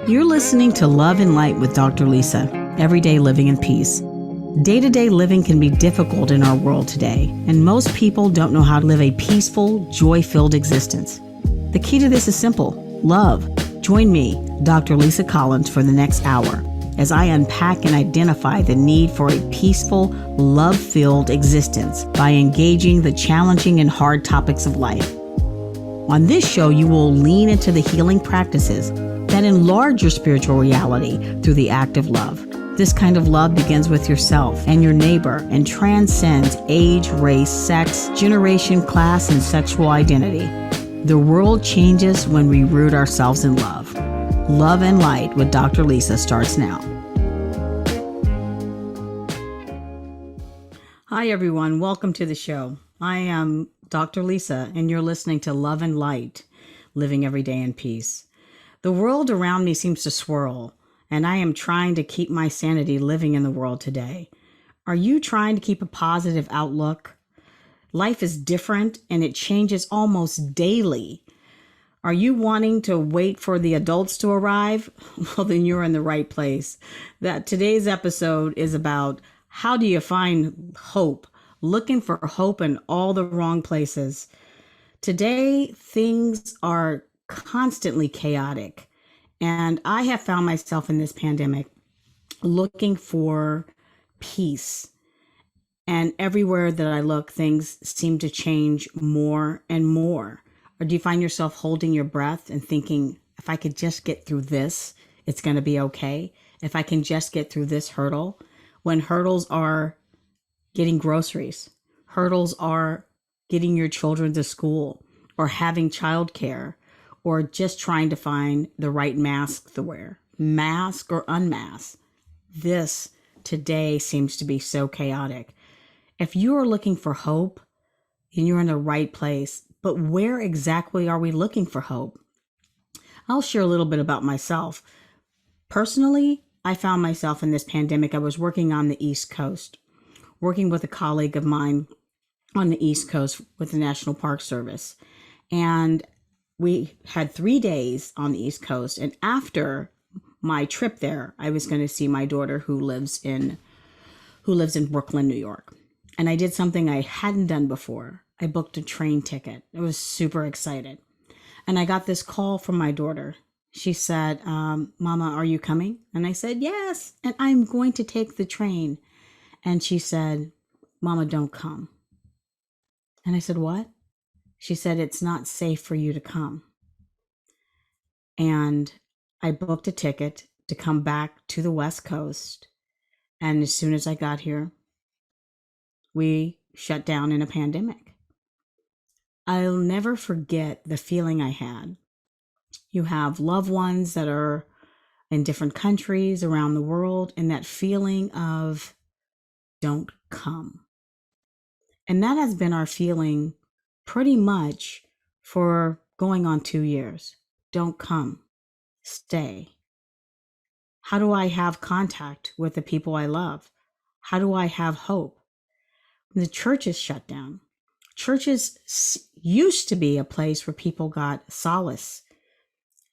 You're listening to Love and Light with Dr. Lisa, Everyday Living in Peace. Day-to-day living can be difficult in our world today, and most people don't know how to live a peaceful, joy-filled existence. The key to this is simple: love. Join me, Dr. Lisa Collins, for the next hour as I unpack and identify the need for a peaceful, love-filled existence by engaging the challenging and hard topics of life. On this show, you will lean into the healing practices that enlarge your spiritual reality through the act of love. This kind of love begins with yourself and your neighbor and transcends age, race, sex, generation, class, and sexual identity. The world changes when we root ourselves in love. Love and Light with Dr. Lisa starts now. Hi, everyone. Welcome to the show. I am Dr. Lisa, and you're listening to Love and Light, Living Every Day in Peace. The world around me seems to swirl, and I am trying to keep my sanity living in the world today. Are you trying to keep a positive outlook? Life is different, and it changes almost daily. Are you wanting to wait for the adults to arrive? Well, then you're in the right place. Today's episode is about how do you find hope, looking for hope in all the wrong places. Today, things are constantly chaotic. And I have found myself in this pandemic looking for peace. And everywhere that I look, things seem to change more and more. Or do you find yourself holding your breath and thinking, if I could just get through this, it's going to be okay? If I can just get through this hurdle, when hurdles are getting groceries, hurdles are getting your children to school or having childcare, or just trying to find the right mask to wear, mask or unmask. This today seems to be so chaotic. If you are looking for hope, then you're in the right place. But where exactly are we looking for hope? I'll share a little bit about myself. Personally, I found myself in this pandemic. I was working on the East Coast, working with a colleague of mine on the East Coast with the National Park Service. And we had 3 days on the East Coast. And after my trip there, I was going to see my daughter who lives in Brooklyn, New York. And I did something I hadn't done before. I booked a train ticket. I was super excited. And I got this call from my daughter. She said, Mama, are you coming? And I said, yes, and I'm going to take the train. And she said, Mama, don't come. And I said, what? She said, it's not safe for you to come. And I booked a ticket to come back to the West Coast. And as soon as I got here, we shut down in a pandemic. I'll never forget the feeling I had. You have loved ones that are in different countries around the world, and that feeling of don't come. And that has been our feeling pretty much for going on 2 years. Don't come, stay. How do I have contact with the people I love? How do I have hope? The church is shut down. Churches used to be a place where people got solace.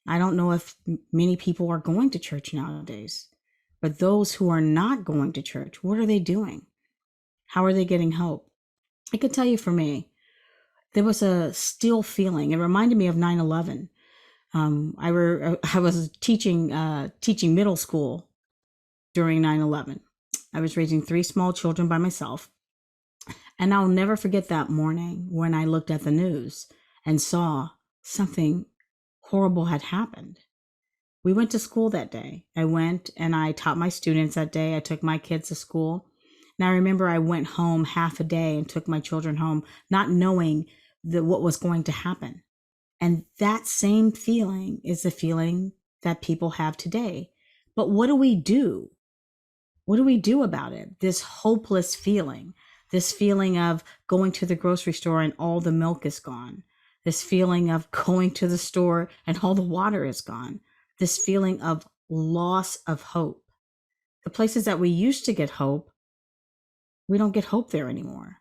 I don't know if many people are going to church nowadays, but those who are not going to church, what are they doing? How are they getting hope? I could tell you for me, there was a still feeling. It reminded me of 9/11. I was teaching middle school during 9/11. I was raising 3 small children by myself. And I'll never forget that morning when I looked at the news and saw something horrible had happened. We went to school that day. I went and I taught my students that day. I took my kids to school. And I remember I went home half a day and took my children home, not knowing what was going to happen. And that same feeling is the feeling that people have today. But what do we do? What do we do about it? This hopeless feeling, this feeling of going to the grocery store and all the milk is gone. This feeling of going to the store and all the water is gone. this feeling of loss of hope. The places that we used to get hope, we don't get hope there anymore.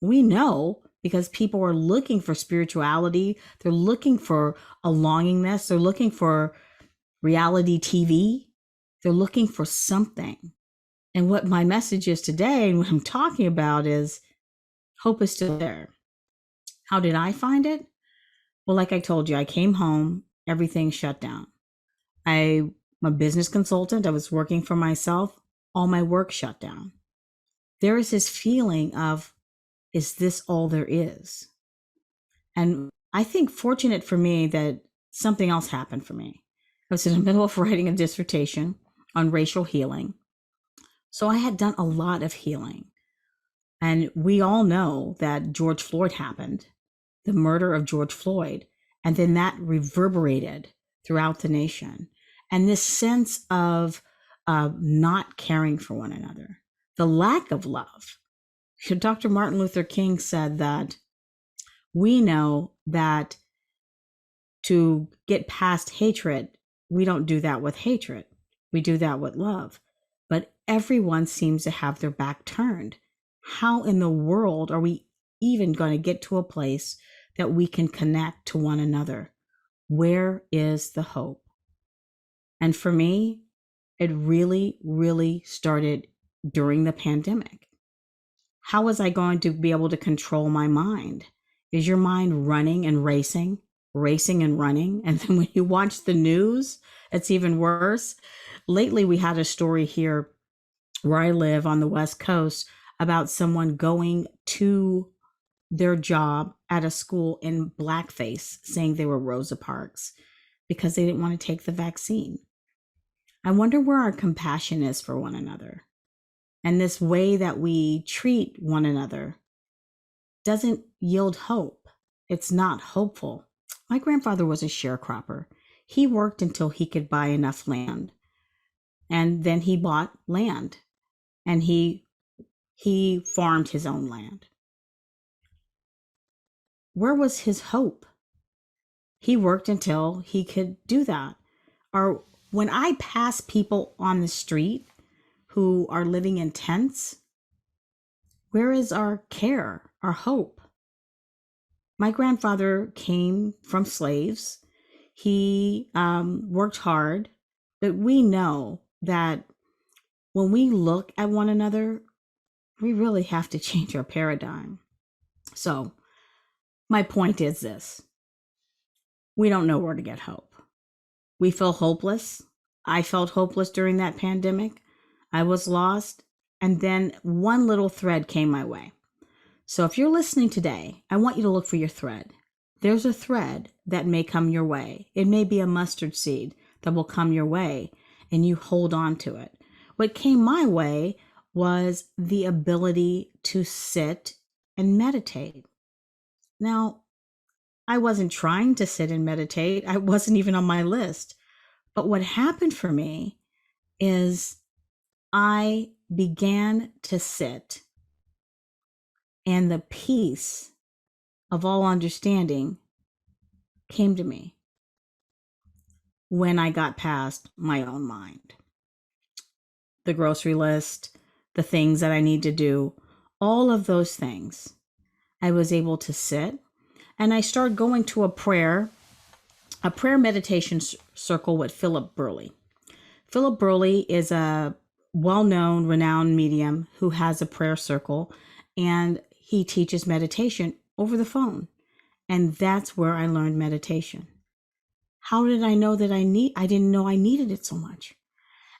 We know because people are looking for spirituality. They're looking for a longingness. They're looking for reality TV. They're looking for something. And what my message is today and what I'm talking about is hope is still there. How did I find it? Well, like I told you, I came home, everything shut down. I'm a business consultant. I was working for myself. All my work shut down. There is this feeling of, is this all there is? And I think fortunate for me that something else happened for me. I was in the middle of writing a dissertation on racial healing. So I had done a lot of healing. And we all know that George Floyd happened, the murder of George Floyd, and then that reverberated throughout the nation. And this sense of not caring for one another, the lack of love. Dr. Martin Luther King said that we know that to get past hatred, we don't do that with hatred. We do that with love. But everyone seems to have their back turned. How in the world are we even going to get to a place that we can connect to one another? Where is the hope? And for me, it really, really started during the pandemic. How was I going to be able to control my mind? Is your mind running and racing and running? And then when you watch the news, it's even worse. Lately, we had a story here where I live on the West Coast about someone going to their job at a school in blackface, saying they were Rosa Parks because they didn't want to take the vaccine. I wonder where our compassion is for one another. And this way that we treat one another doesn't yield hope. It's not hopeful. My grandfather was a sharecropper. He worked until he could buy enough land. And then he bought land and he farmed his own land. Where was his hope? He worked until he could do that. Or when I pass people on the street who are living in tents, where is our care, our hope? My grandfather came from slaves. He worked hard, but we know that when we look at one another, we really have to change our paradigm. So my point is this: we don't know where to get hope. We feel hopeless. I felt hopeless during that pandemic. I was lost. And then one little thread came my way. So if you're listening today, I want you to look for your thread. There's a thread that may come your way. It may be a mustard seed that will come your way, and you hold on to it. What came my way was the ability to sit and meditate. Now, I wasn't trying to sit and meditate. I wasn't even on my list. But what happened for me is I began to sit, and the peace of all understanding came to me when I got past my own mind. The grocery list, the things that I need to do, all of those things, I was able to sit, and I started going to a prayer meditation circle with Philip Burley. Philip Burley is a well-known, renowned medium who has a prayer circle, and he teaches meditation over the phone. And that's where I learned meditation. How did I know that I didn't know I needed it so much.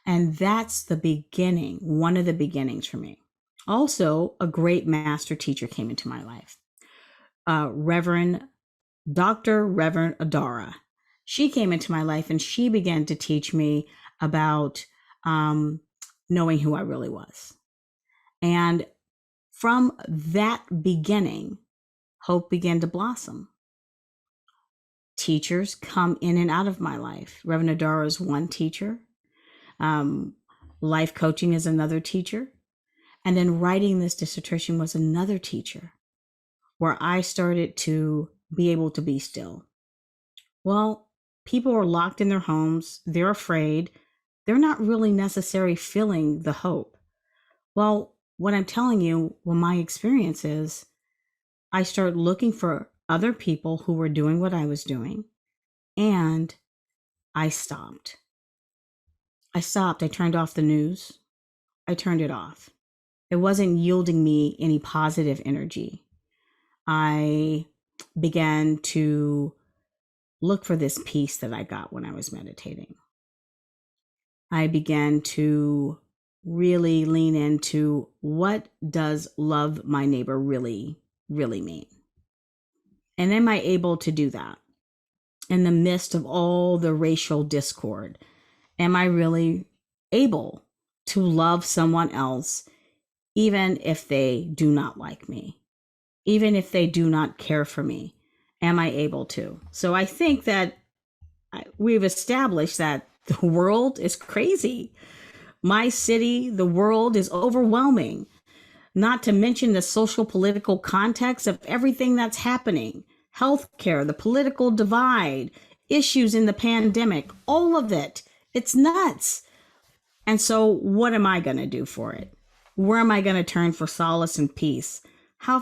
And that's the beginning, one of the beginnings for me. Also, a great master teacher came into my life. Dr. Reverend Adara. She came into my life and she began to teach me about knowing who I really was. And from that beginning, hope began to blossom. Teachers come in and out of my life. Reverend Adara is one teacher. Life coaching is another teacher. And then writing this dissertation was another teacher, where I started to be able to be still. Well, People are locked in their homes. They're afraid. They're not really necessarily feeling the hope. Well, what I'm telling you, well, my experience is I started looking for other people who were doing what I was doing, and I stopped. I stopped. I turned off the news. I turned it off. It wasn't yielding me any positive energy. I began to look for this peace that I got when I was meditating. I began to really lean into what does love my neighbor really, really mean? And am I able to do that in the midst of all the racial discord? Am I really able to love someone else, even if they do not like me, even if they do not care for me? Am I able to? So I think that we've established that the world is crazy. My city, the world is overwhelming, not to mention the social political context of everything that's happening, healthcare, the political divide, issues in the pandemic, all of it. It's nuts. And so what am I going to do for it? Where am I going to turn for solace and peace? How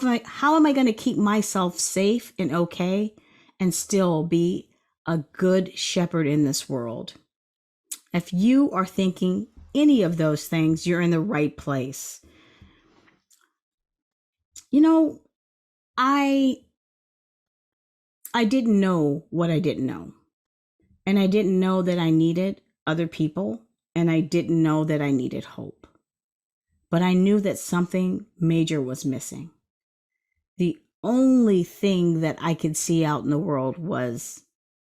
am I going to keep myself safe and okay and still be a good shepherd in this world? If you are thinking any of those things, you're in the right place. You know, I didn't know what I didn't know. And I didn't know that I needed other people, and I didn't know that I needed hope. But I knew that something major was missing. The only thing that I could see out in the world was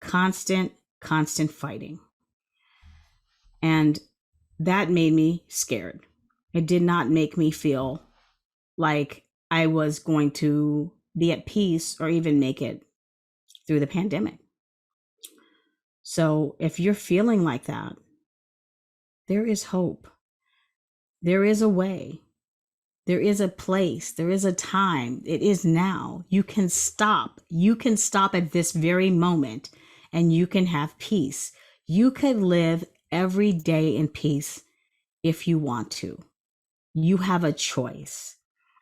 constant fighting. And that made me scared. It did not make me feel like I was going to be at peace or even make it through the pandemic. So if you're feeling like that, there is hope. There is a way. There is a place. There is a time. It is now. You can stop. You can stop at this very moment and you can have peace. You could live every day in peace if you want to. You have a choice.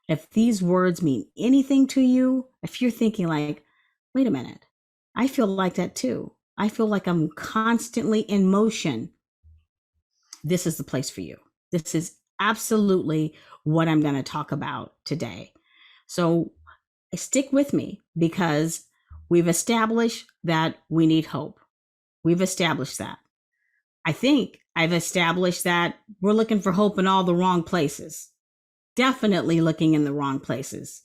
If these words mean anything to you, if you're thinking like, wait a minute, I feel like that too. I feel like I'm constantly in motion. This is the place for you. This is absolutely what I'm going to talk about today. So stick with me because we've established that we need hope. We've established that. I think I've established that we're looking for hope in all the wrong places. Definitely looking in the wrong places.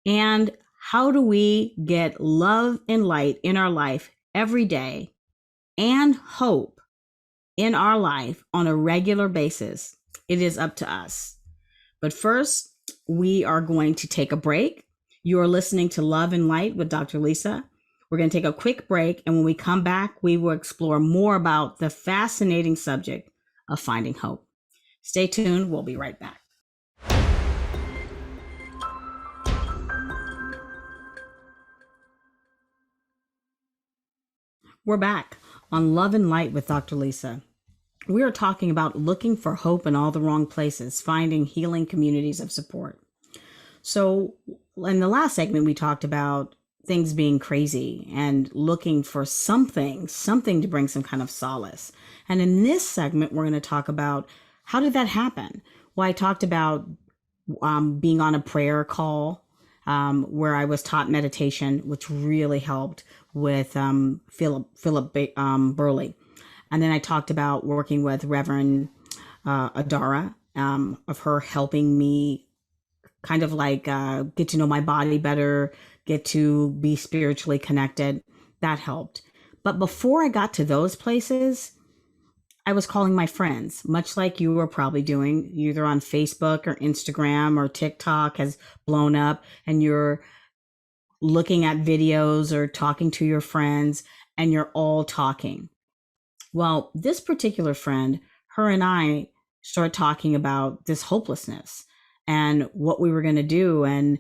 And how do we get love and light in our life every day and hope in our life on a regular basis? It is up to us. But first, we are going to take a break. You are listening to Love and Light with Dr. Lisa. We're going to take a quick break. And when we come back, we will explore more about the fascinating subject of finding hope. Stay tuned. We'll be right back. We're back on Love and Light with Dr. Lisa. We are talking about looking for hope in all the wrong places, finding healing communities of support. So in the last segment, we talked about things being crazy and looking for something to bring some kind of solace. And in this segment, we're going to talk about how did that happen? Well, I talked about being on a prayer call where I was taught meditation, which really helped with Philip Burley. And then I talked about working with Reverend Adara, of her helping me kind of like get to know my body better, get to be spiritually connected. That helped. But before I got to those places, I was calling my friends, much like you were probably doing, either on Facebook or Instagram or TikTok has blown up and you're looking at videos or talking to your friends and you're all talking. Well, this particular friend, her and I started talking about this hopelessness and what we were going to do and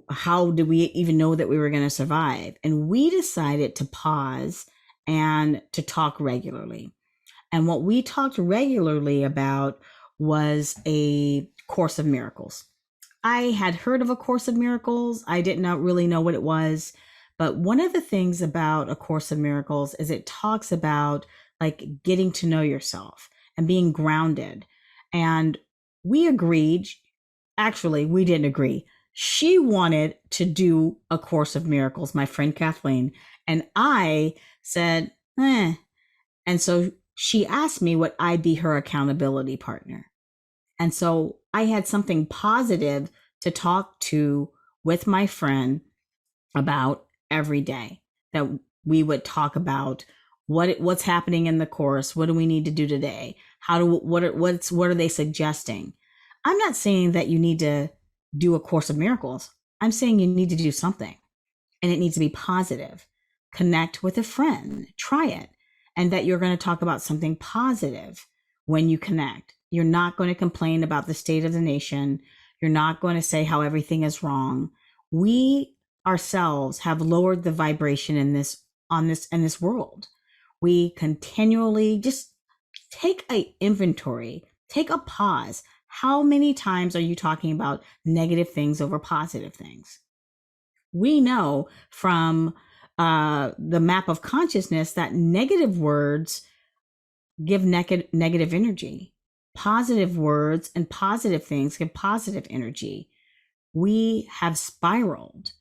how did we even know that we were going to survive. And we decided to pause and to talk regularly. And what we talked regularly about was a Course of Miracles. I had heard of A Course of Miracles. I did not really know what it was. But one of the things about A Course of Miracles is it talks about like getting to know yourself and being grounded. And we agreed, actually, we didn't agree. She wanted to do A Course of Miracles, my friend Kathleen. And I said, eh. And so she asked me would I be her accountability partner. And so I had something positive to talk to with my friend about every day, that we would talk about what's happening in the course. What do we need to do today? What are they suggesting? I'm not saying that you need to do A Course of Miracles. I'm saying you need to do something, and it needs to be positive. Connect with a friend, try it, and that you're going to talk about something positive when you connect. You're not going to complain about the state of the nation. You're not going to say how everything is wrong. We ourselves have lowered the vibration in this world. We continually just take an inventory, take a pause. How many times are you talking about negative things over positive things? We know from the map of consciousness that negative words give negative energy. Positive words and positive things give positive energy. We have spiraled.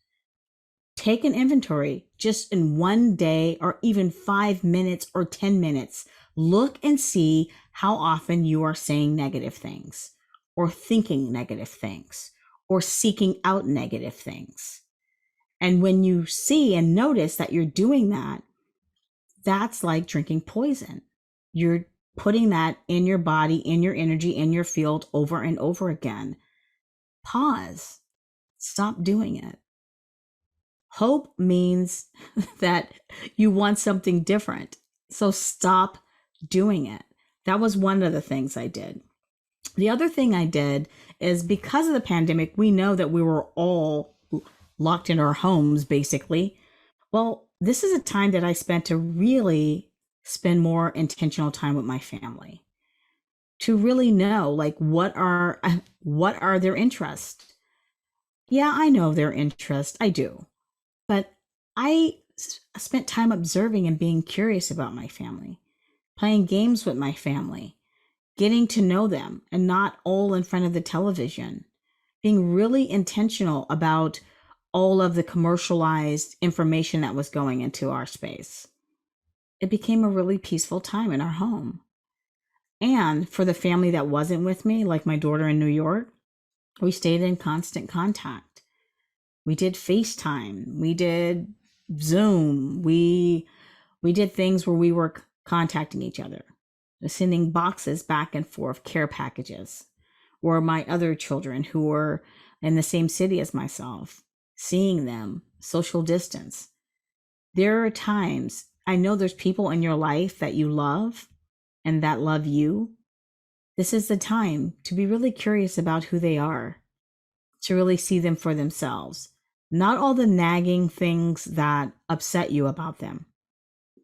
Take an inventory just in one day, or even 5 minutes or 10 minutes. Look and see how often you are saying negative things, or thinking negative things, or seeking out negative things. And when you see and notice that you're doing that, that's like drinking poison. You're putting that in your body, in your energy, in your field over and over again. Pause. Stop doing it. Hope means that you want something different. So stop doing it. That was one of the things I did. The other thing I did is, because of the pandemic, we know that we were all locked in our homes, basically. Well, this is a time that I spent to really spend more intentional time with my family, to really know, like, what are their interests. Yeah, I know their interests. I do. But I spent time observing and being curious about my family, playing games with my family, getting to know them, and not all in front of the television, being really intentional about all of the commercialized information that was going into our space. It became a really peaceful time in our home. And for the family that wasn't with me, like my daughter in New York, we stayed in constant contact. We did FaceTime. We did Zoom. We did things where we were contacting each other, sending boxes back and forth, care packages, or my other children who were in the same city as myself, seeing them, social distance. There are times, I know there's people in your life that you love and that love you. This is the time to be really curious about who they are, to really see them for themselves. Not all the nagging things that upset you about them,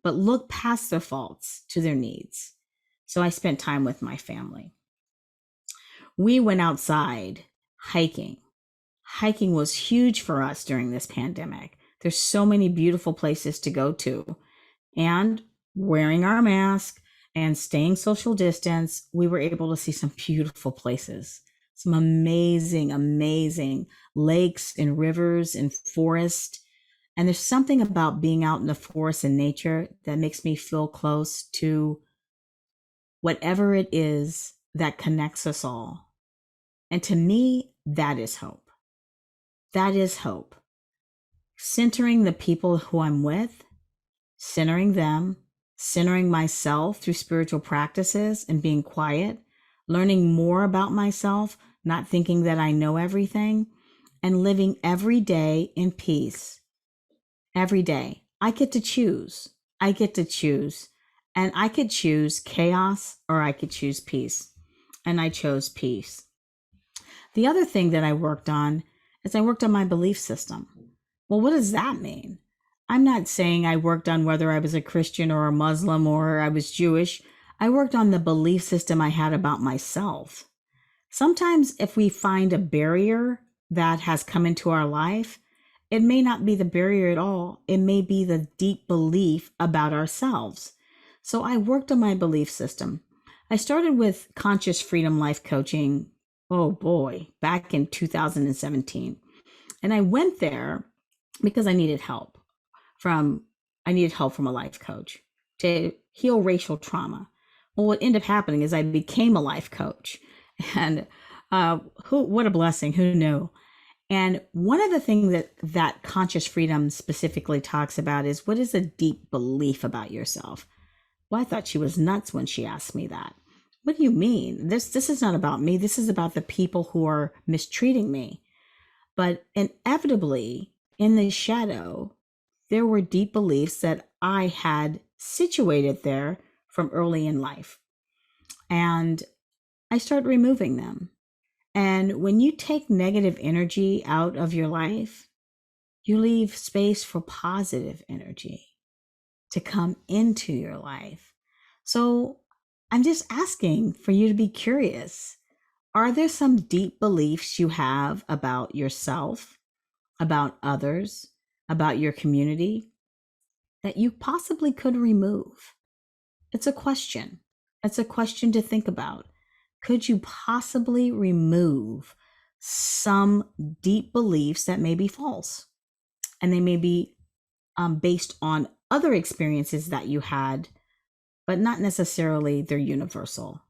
but look past their faults to their needs. So I spent time with my family. We went outside hiking. Hiking was huge for us during this pandemic. There's so many beautiful places to go to. And wearing our mask and staying social distance, we were able to see some beautiful places, some amazing, amazing lakes and rivers and forest. And there's something about being out in the forest and nature that makes me feel close to whatever it is that connects us all. And to me, that is hope. That is hope. Centering the people who I'm with, centering them, centering myself through spiritual practices and being quiet, learning more about myself, not thinking that I know everything, and living every day in peace. Every day. I get to choose. I get to choose. And I could choose chaos or I could choose peace. And I chose peace. The other thing that I worked on is I worked on my belief system. Well, what does that mean? I'm not saying I worked on whether I was a Christian or a Muslim or I was Jewish. I worked on the belief system I had about myself. Sometimes if we find a barrier that has come into our life, it may not be the barrier at all. It may be the deep belief about ourselves. So I worked on my belief system. I started with conscious freedom life coaching, oh boy, back in 2017. And I went there because from I needed help from a life coach to heal racial trauma. Well, what ended up happening is I became a life coach, and what a blessing! Who knew? And one of the things that conscious freedom specifically talks about is what is a deep belief about yourself. Well, I thought she was nuts when she asked me that. What do you mean? This is not about me. This is about the people who are mistreating me. But inevitably, in the shadow, there were deep beliefs that I had situated there from early in life. And I started removing them. And when you take negative energy out of your life, you leave space for positive energy to come into your life. So I'm just asking for you to be curious. Are there some deep beliefs you have about yourself, about others, about your community that you possibly could remove? It's a question. It's a question to think about. Could you possibly remove some deep beliefs that may be false? And they may be based on other experiences that you had, but not necessarily they're universal.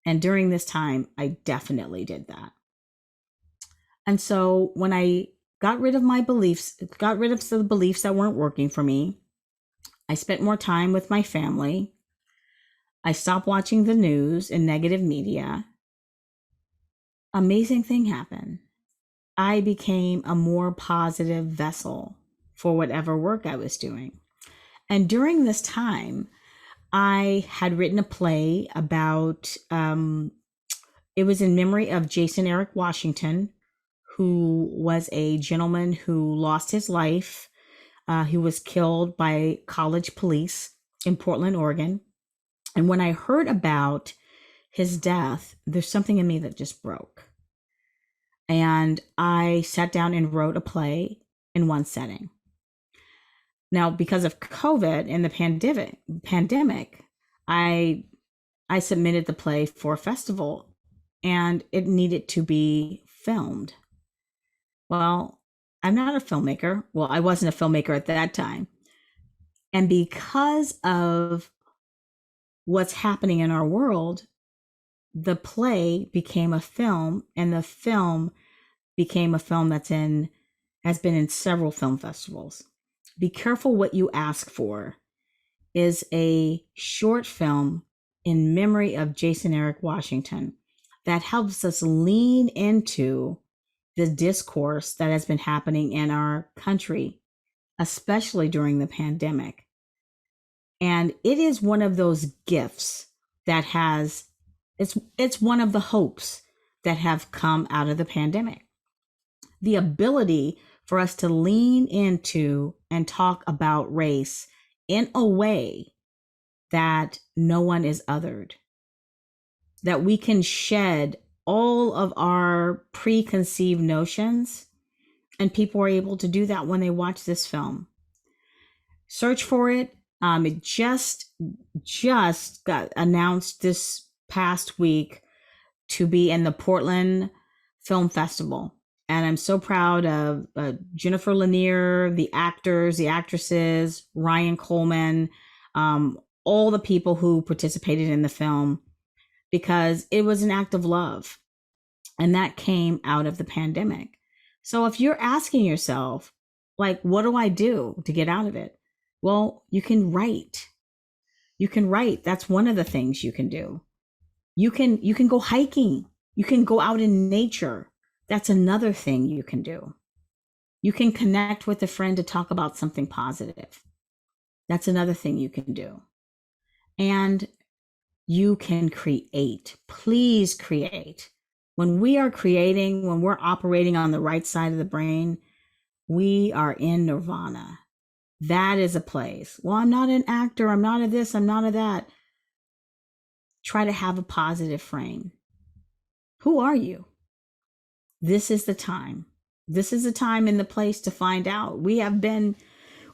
And during this time, I definitely did that. And so when I got rid of my beliefs, got rid of the beliefs that weren't working for me, I spent more time with my family. I stopped watching the news and negative media. Amazing thing happened. I became a more positive vessel for whatever work I was doing. And during this time, I had written a play about, it was in memory of Jason Eric Washington, who was a gentleman who lost his life. He was killed by college police in Portland, Oregon. And when I heard about his death, there's something in me that just broke. And I sat down and wrote a play in one setting. Now, because of COVID and the pandemic, I submitted the play for a festival and it needed to be filmed. Well, I'm not a filmmaker. Well, I wasn't a filmmaker at that time. And because of what's happening in our world, the play became a film, and the film became a film has been in several film festivals. Be careful what you ask for is a short film in memory of Jason Eric Washington that helps us lean into the discourse that has been happening in our country, especially during the pandemic. And it is one of those gifts that it's one of the hopes that have come out of the pandemic. The ability for us to lean into and talk about race in a way that no one is othered, that we can shed all of our preconceived notions, and people are able to do that when they watch this film. Search for it. It just got announced this past week to be in the Portland Film Festival. And I'm so proud of Jennifer Lanier, the actors, the actresses, Ryan Coleman, all the people who participated in the film, because it was an act of love. And that came out of the pandemic. So if you're asking yourself, like, what do I do to get out of it? Well, you can write. You can write. That's one of the things you can do. You can go hiking. You can go out in nature. That's another thing you can do. You can connect with a friend to talk about something positive. That's another thing you can do. And you can create. Please create. When we are creating, when we're operating on the right side of the brain, we are in nirvana. That is a place. Well, I'm not an actor. I'm not a this. I'm not a that. Try to have a positive frame. Who are you? This is the time. This is the time and the place to find out. Been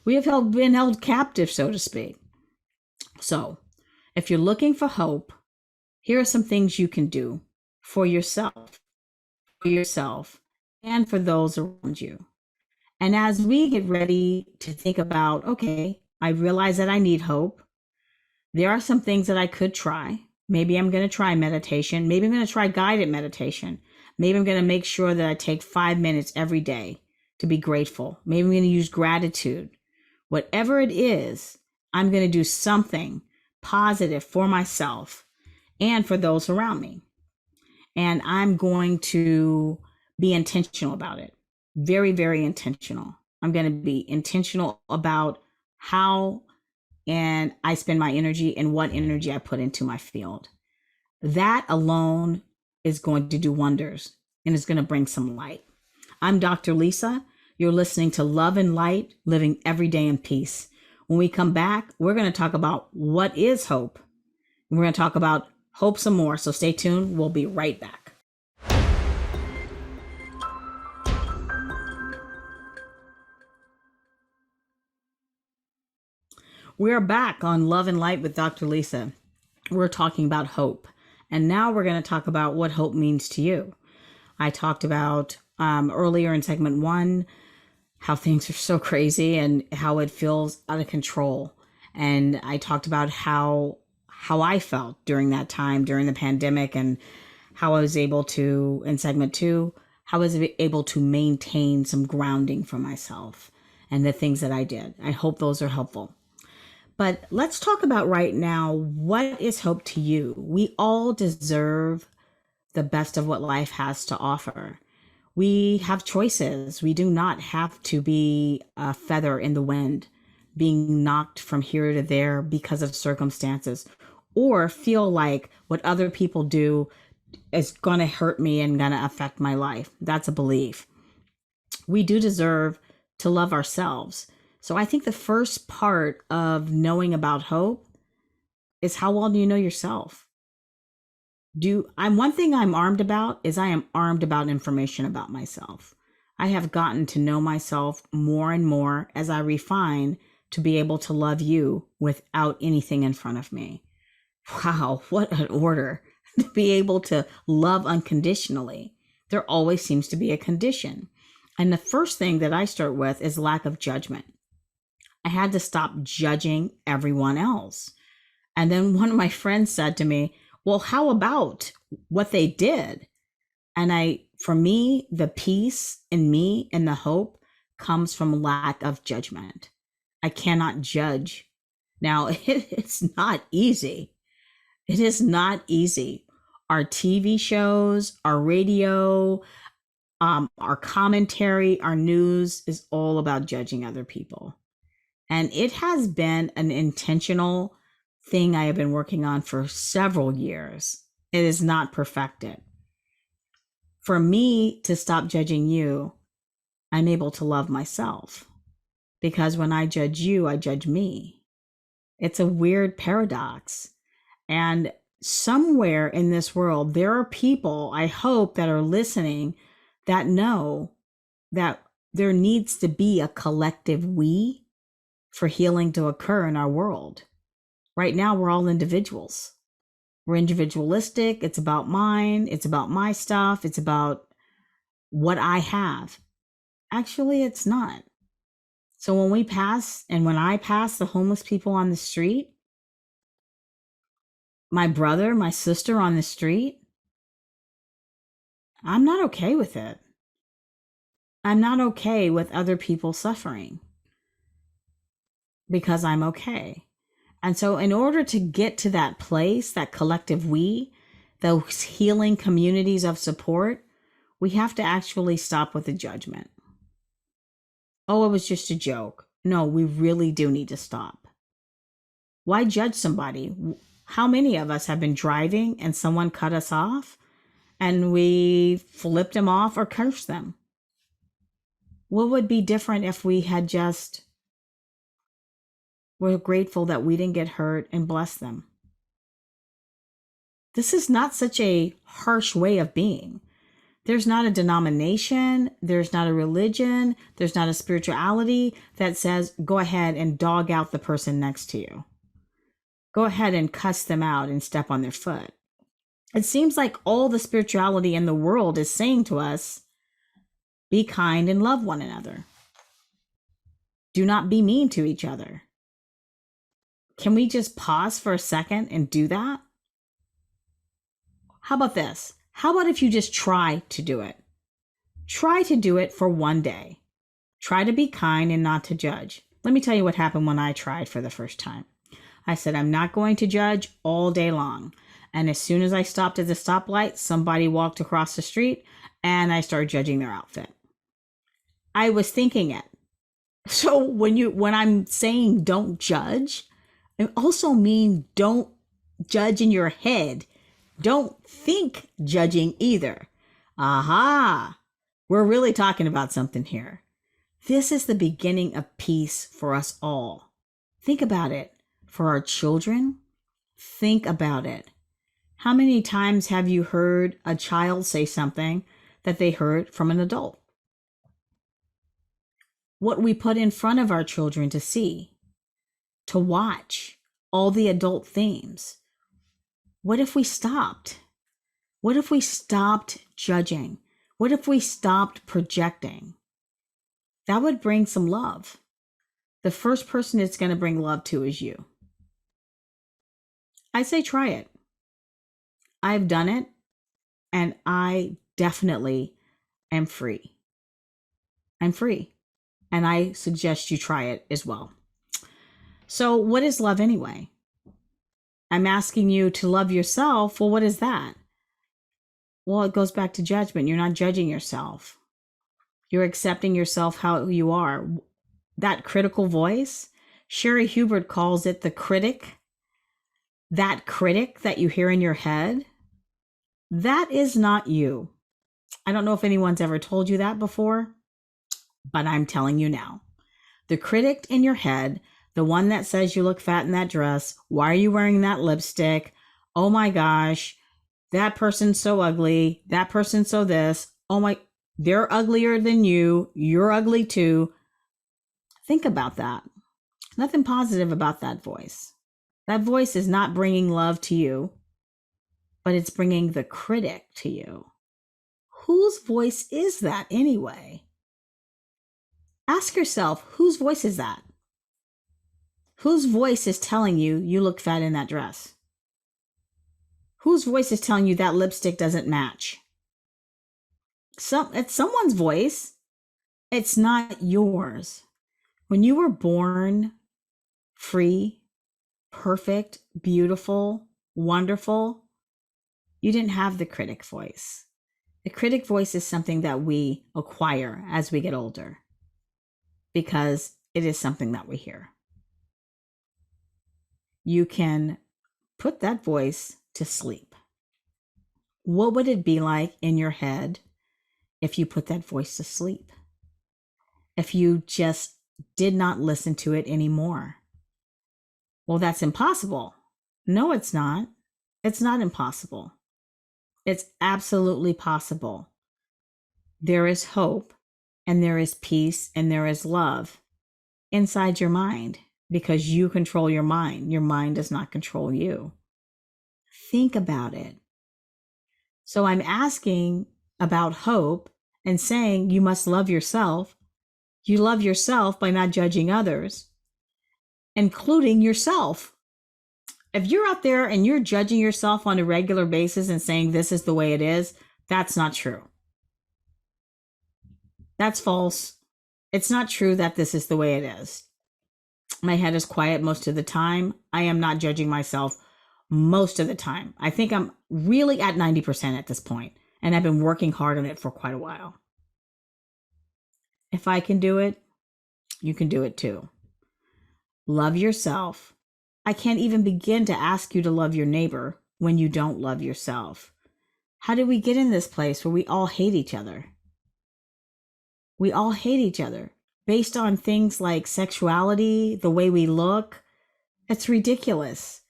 held captive, so to speak. So, if you're looking for hope, here are some things you can do for yourself, and for those around you. And as we get ready to think about, okay, I realize that I need hope. There are some things that I could try. Maybe I'm going to try meditation. Maybe I'm going to try guided meditation. Maybe I'm going to make sure that I take 5 minutes every day to be grateful. Maybe I'm going to use gratitude. Whatever it is, I'm going to do something positive for myself and for those around me. And I'm going to be intentional about it. Very, very intentional. I'm going to be intentional about how and I spend my energy and what energy I put into my field. That alone is going to do wonders and is going to bring some light. I'm Dr. Lisa. You're listening to Love and Light, Living Every Day in Peace. When we come back, we're going to talk about what is hope. We're going to talk about hope some more. So stay tuned. We'll be right back. We're back on Love and Light with Dr. Lisa. We're talking about hope. And now we're going to talk about what hope means to you. I talked about earlier in segment 1 how things are so crazy and how it feels out of control. And I talked about how I felt during that time, during the pandemic, and how I was able to, in segment 2, how I was able to maintain some grounding for myself and the things that I did. I hope those are helpful. But let's talk about right now, what is hope to you? We all deserve the best of what life has to offer. We have choices. We do not have to be a feather in the wind, being knocked from here to there because of circumstances, or feel like what other people do is going to hurt me and going to affect my life. That's a belief. We do deserve to love ourselves. So I think the first part of knowing about hope is how well do you know yourself? One thing I'm armed about is I am armed about information about myself. I have gotten to know myself more and more as I refine to be able to love you without anything in front of me. Wow, what an order to be able to love unconditionally. There always seems to be a condition. And the first thing that I start with is lack of judgment. I had to stop judging everyone else. And then one of my friends said to me, well, how about what they did? And for me, the peace in me and the hope comes from lack of judgment. I cannot judge. Now, it's not easy. It is not easy. Our TV shows, our radio, our commentary, our news is all about judging other people. And it has been an intentional thing I have been working on for several years. It is not perfected. For me to stop judging you, I'm able to love myself. Because when I judge you, I judge me. It's a weird paradox. And somewhere in this world, there are people, I hope, that are listening that know that there needs to be a collective we for healing to occur in our world. Right now, we're all individuals. We're individualistic. It's about mine. It's about my stuff. It's about what I have. Actually, it's not. So when I pass the homeless people on the street, my brother, my sister on the street, I'm not okay with it. I'm not okay with other people suffering because I'm okay. And so in order to get to that place, that collective we, those healing communities of support, we have to actually stop with the judgment. Oh, it was just a joke. No, we really do need to stop. Why judge somebody? How many of us have been driving and someone cut us off and we flipped them off or cursed them? What would be different if we had just We're grateful that we didn't get hurt and bless them. This is not such a harsh way of being. There's not a denomination, there's not a religion, there's not a spirituality that says, go ahead and dog out the person next to you. Go ahead and cuss them out and step on their foot. It seems like all the spirituality in the world is saying to us, be kind and love one another. Do not be mean to each other. Can we just pause for a second and do that? How about this? How about if you just try to do it? Try to do it for one day. Try to be kind and not to judge. Let me tell you what happened when I tried for the first time. I said, I'm not going to judge all day long. And as soon as I stopped at the stoplight, somebody walked across the street and I started judging their outfit. I was thinking it. So when I'm saying don't judge, I also mean don't judge in your head. Don't think judging either. Aha! We're really talking about something here. This is the beginning of peace for us all. Think about it. For our children, think about it. How many times have you heard a child say something that they heard from an adult? What we put in front of our children to see, to watch, all the adult themes. What if we stopped? What if we stopped judging? What if we stopped projecting? That would bring some love. The first person it's going to bring love to is you. I say try it. I've done it, and I definitely am free. I'm free, and I suggest you try it as well. So what is love anyway? I'm asking you to love yourself. Well, what is that? Well, it goes back to judgment. You're not judging yourself. You're accepting yourself how you are. That critical voice, Sherry Hubert calls it the critic. That critic that you hear in your head, that is not you. I don't know if anyone's ever told you that before, but I'm telling you now. The critic in your head, the one that says you look fat in that dress, why are you wearing that lipstick? Oh my gosh, that person's so ugly. That person's so this. Oh my, they're uglier than you. You're ugly too. Think about that. Nothing positive about that voice. That voice is not bringing love to you, but it's bringing the critic to you. Whose voice is that anyway? Ask yourself, whose voice is that? Whose voice is telling you you look fat in that dress? Whose voice is telling you that lipstick doesn't match? It's someone's voice. It's not yours. When you were born free, perfect, beautiful, wonderful, you didn't have the critic voice. The critic voice is something that we acquire as we get older because it is something that we hear. You can put that voice to sleep. What would it be like in your head if you put that voice to sleep? If you just did not listen to it anymore? Well, that's impossible. No, it's not. It's not impossible. It's absolutely possible. There is hope, and there is peace, and there is love inside your mind because you control your mind. Your mind does not control you. Think about it. So I'm asking about hope and saying you must love yourself. You love yourself by not judging others, including yourself. If you're out there and you're judging yourself on a regular basis and saying this is the way it is, that's not true. That's false. It's not true that this is the way it is. My head is quiet most of the time. I am not judging myself most of the time. I think I'm really at 90% at this point, and I've been working hard on it for quite a while. If I can do it, you can do it too. Love yourself. I can't even begin to ask you to love your neighbor when you don't love yourself. How did we get in this place where we all hate each other? We all hate each other based on things like sexuality, the way we look, It's ridiculous.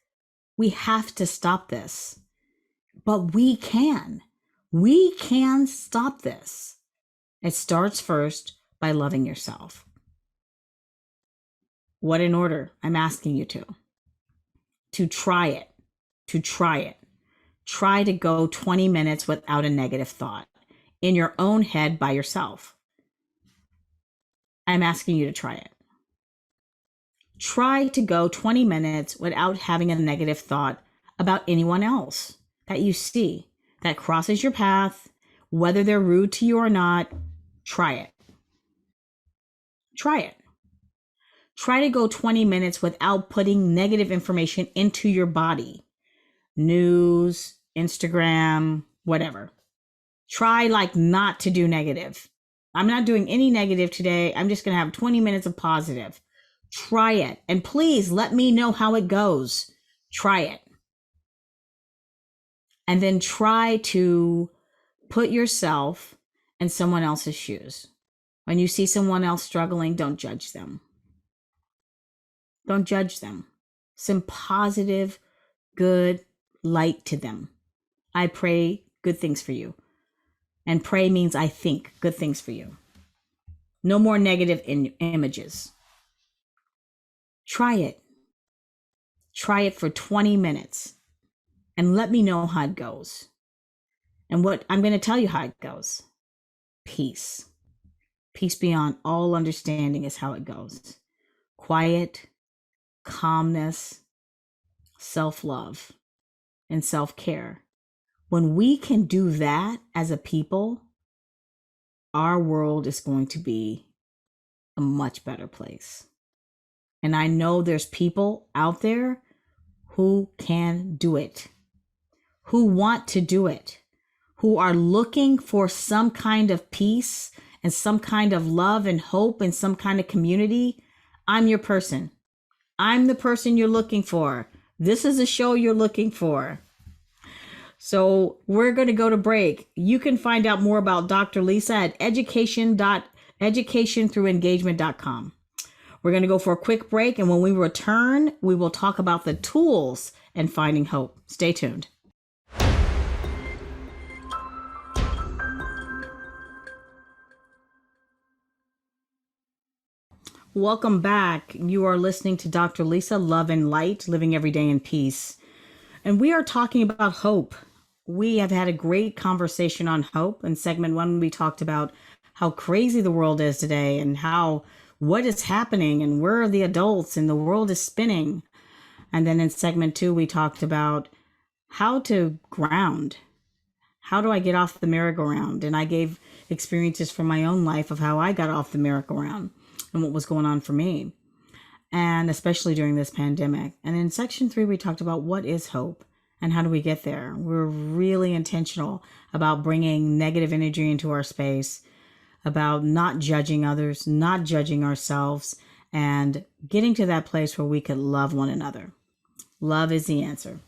We have to stop this. But we can. We can stop this. It starts first by loving yourself. What in order? I'm asking you to try it. To try it. Try to go 20 minutes without a negative thought in your own head by yourself. I'm asking you to try it. Try to go 20 minutes without having a negative thought about anyone else that you see that crosses your path, whether they're rude to you or not. Try it. Try it. Try to go 20 minutes without putting negative information into your body. News, Instagram, whatever. Try not to do negative. I'm not doing any negative today. I'm just going to have 20 minutes of positive. Try it. And please let me know how it goes. Try it. And then try to put yourself in someone else's shoes. When you see someone else struggling, don't judge them. Don't judge them. Some positive, good light to them. I pray good things for you. And pray means I think good things for you. No more negative images. Try it. Try it for 20 minutes. And let me know how it goes. And what I'm going to tell you how it goes. Peace. Peace beyond all understanding is how it goes. Quiet, calmness, self-love, and self-care. When we can do that as a people, our world is going to be a much better place. And I know there's people out there who can do it, who want to do it, who are looking for some kind of peace and some kind of love and hope and some kind of community. I'm your person. I'm the person you're looking for. This is a show you're looking for. So we're going to go to break. You can find out more about Dr. Lisa at educationthroughengagement.com. We're going to go for a quick break, and when we return, we will talk about the tools and finding hope. Stay tuned. Welcome back. You are listening to Dr. Lisa, Love and Light, Living Every Day in Peace. And we are talking about hope. We have had a great conversation on hope. In segment 1, we talked about how crazy the world is today and what is happening and where are the adults and the world is spinning. And then in segment 2, we talked about how to ground. How do I get off the merry-go-round? And I gave experiences from my own life of how I got off the merry-go-round and what was going on for me, and especially during this pandemic. And in section 3, we talked about what is hope and how do we get there. We're really intentional about bringing negative energy into our space, about not judging others, not judging ourselves, and getting to that place where we could love one another. Love is the answer.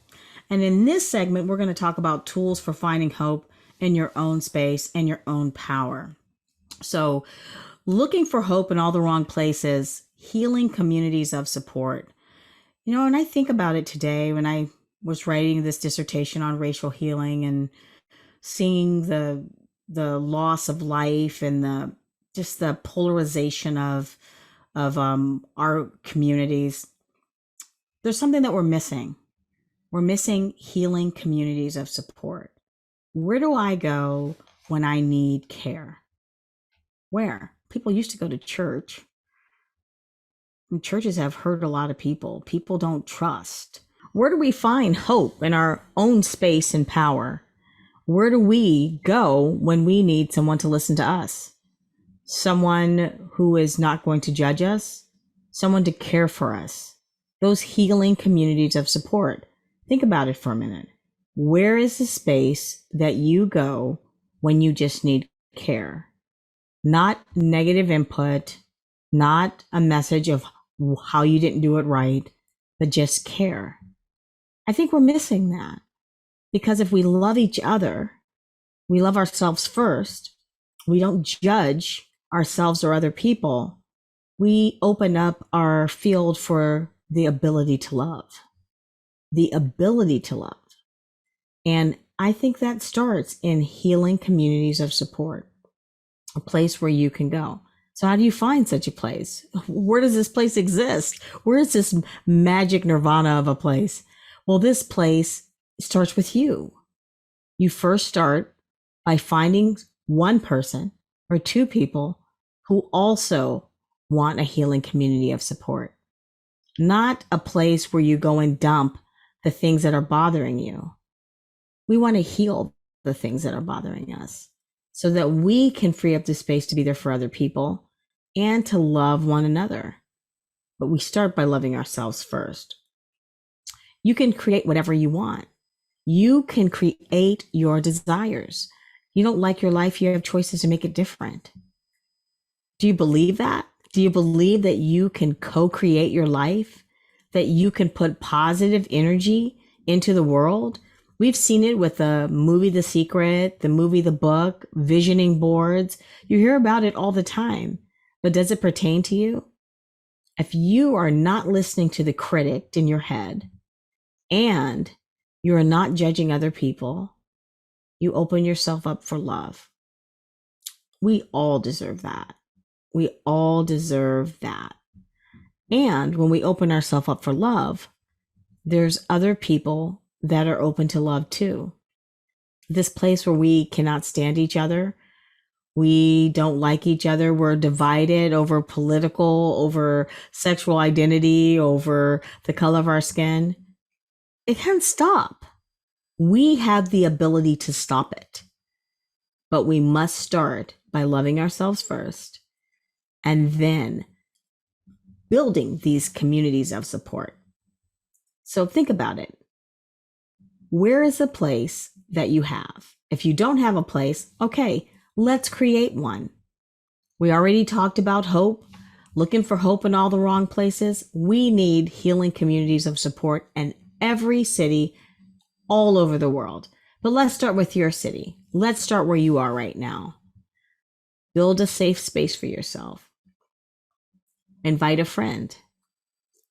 And in this segment, we're going to talk about tools for finding hope in your own space and your own power. So looking for hope in all the wrong places, healing communities of support. And I think about it today when I was writing this dissertation on racial healing and seeing the loss of life and the polarization of our communities. There's something that we're missing. We're missing healing communities of support. Where do I go when I need care? Where? People used to go to church. And churches have hurt a lot of people. People don't trust. Where do we find hope in our own space and power? Where do we go when we need someone to listen to us? Someone who is not going to judge us, someone to care for us. Those healing communities of support. Think about it for a minute. Where is the space that you go when you just need care? Not negative input, not a message of how you didn't do it right, but just care. I think we're missing that. Because if we love each other, we love ourselves first, we don't judge ourselves or other people, we open up our field for the ability to love, the ability to love. And I think that starts in healing communities of support, a place where you can go. So how do you find such a place? Where does this place exist? Where is this magic nirvana of a place? Well, this place starts with you. You first start by finding one person or two people who also want a healing community of support, not a place where you go and dump the things that are bothering you. We want to heal the things that are bothering us so that we can free up the space to be there for other people and to love one another. But we start by loving ourselves first. You can create whatever you want. You can create your desires. You don't like your life, you have choices to make it different. Do you believe that? Do you believe that you can co-create your life? That you can put positive energy into the world? We've seen it with the movie The Secret, the movie The Book, visioning boards. You hear about it all the time. But does it pertain to you? If you are not listening to the critic in your head and you are not judging other people, you open yourself up for love. We all deserve that. We all deserve that. And when we open ourselves up for love, there's other people that are open to love too. This place where we cannot stand each other, we don't like each other, we're divided over political, over sexual identity, over the color of our skin, it can stop. We have the ability to stop it. But we must start by loving ourselves first and then building these communities of support. So think about it. Where is a place that you have? If you don't have a place, okay, let's create one. We already talked about hope, looking for hope in all the wrong places. We need healing communities of support in every city all over the world. But let's start with your city. Let's start where you are right now. Build a safe space for yourself. Invite a friend.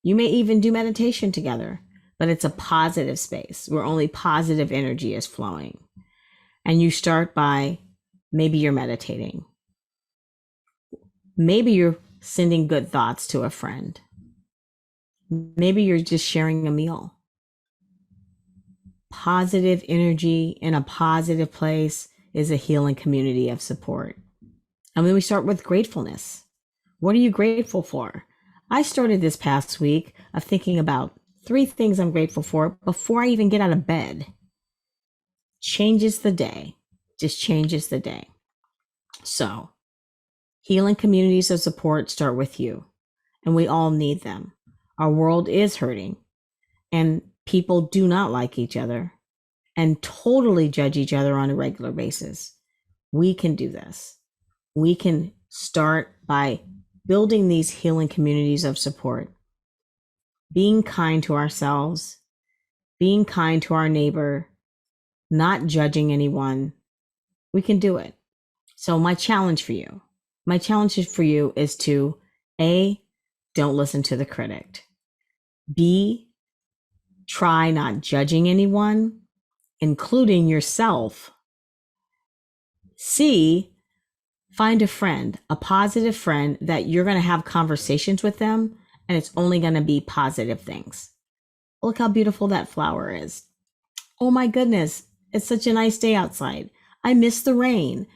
You may even do meditation together, but it's a positive space where only positive energy is flowing. And you start by, maybe you're meditating. Maybe you're sending good thoughts to a friend. Maybe you're just sharing a meal. Positive energy in a positive place is a healing community of support. And then we start with gratefulness. What are you grateful for? I started this past week of thinking about 3 things I'm grateful for before I even get out of bed. Changes the day. Just changes the day. So, healing communities of support start with you, and we all need them. Our world is hurting, and people do not like each other and totally judge each other on a regular basis. We can do this. We can start by building these healing communities of support, being kind to ourselves, being kind to our neighbor, not judging anyone. We can do it. So my challenge for you is to A, don't listen to the critic. B, try not judging anyone, including yourself. C, find a friend, a positive friend that you're going to have conversations with them, and it's only going to be positive things. Look how beautiful that flower is. Oh my goodness, it's such a nice day outside. I miss the rain.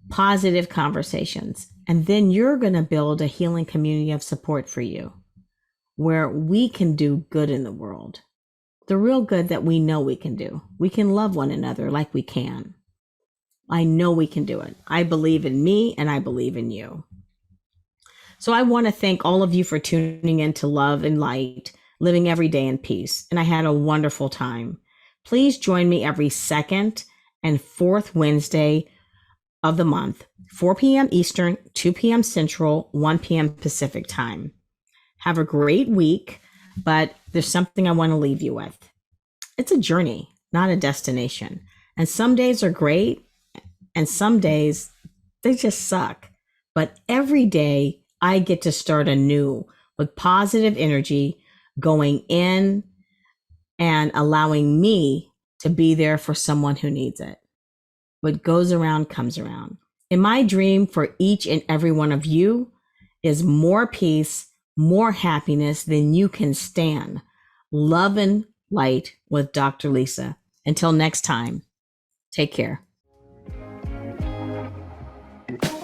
Positive conversations. And then you're going to build a healing community of support for you, where we can do good in the world. The real good that we know we can do. We can love one another like we can. I know we can do it. I believe in me and I believe in you. So I want to thank all of you for tuning in to Love and Light, Living Every Day in Peace. And I had a wonderful time. Please join me every second and fourth Wednesday of the month, 4 p.m. Eastern, 2 p.m. Central, 1 p.m. Pacific time. Have a great week, but there's something I want to leave you with. It's a journey, not a destination. And some days are great, and some days they just suck. But every day I get to start anew with positive energy, going in and allowing me to be there for someone who needs it. What goes around comes around. And my dream for each and every one of you is more peace, more happiness than you can stand. Love and light with Dr. Lisa. Until next time, take care.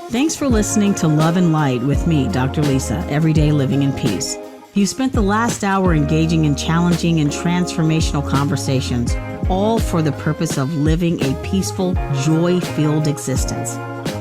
Thanks for listening to Love and Light with me, Dr. Lisa, Everyday Living in Peace. You spent the last hour engaging in challenging and transformational conversations, all for the purpose of living a peaceful, joy-filled existence.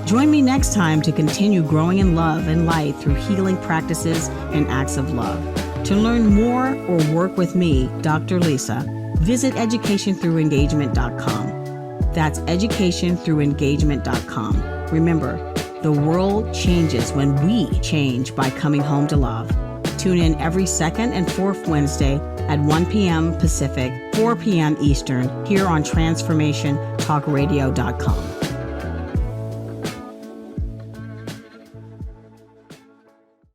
Join me next time to continue growing in love and light through healing practices and acts of love. To learn more or work with me, Dr. Lisa, visit educationthroughengagement.com. That's educationthroughengagement.com. Remember, the world changes when we change by coming home to love. Tune in every second and fourth Wednesday at 1 p.m. Pacific, 4 p.m. Eastern, here on TransformationTalkRadio.com.